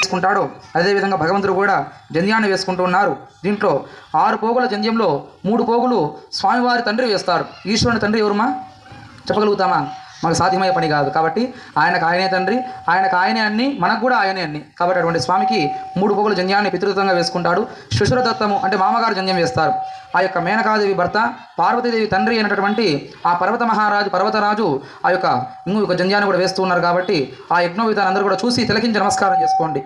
వేసుకుంటాడో అదేవిధంగా భగవంతుడు కూడా జంధ్యాన్ని వేసుకుంటూ ఉన్నారు. దీంట్లో 6 పోగుల జంధ్యంలో 3 పోగులు స్వామివారి తండ్రి వేస్తారు. ఈశ్వరుని తండ్రి ఎవరుమా చెప్పగలుగుతామా? మనకు సాధ్యమయ్యే పని కాదు. కాబట్టి ఆయనకు ఆయనే తండ్రి, ఆయనకు ఆయనే అన్ని, మనకు కూడా ఆయనే అన్ని. కాబట్టి అటువంటి స్వామికి 3 పోగుల జంధ్యాన్ని పితృత్వంగా వేసుకుంటాడు. శుశ్రదత్తము అంటే మామగారు జంధ్యం వేస్తారు. ఆ యొక్క మేనకాదేవి భర్త, పార్వతీదేవి తండ్రి అయినటువంటి ఆ పర్వతరాజు ఆ యొక్క ఇంకొక జంధ్యాన్ని కూడా వేస్తూ ఉన్నారు. కాబట్టి ఆ యజ్ఞోపవీతాన్ని అందరూ కూడా చూసి తిలకించి నమస్కారం చేసుకోండి.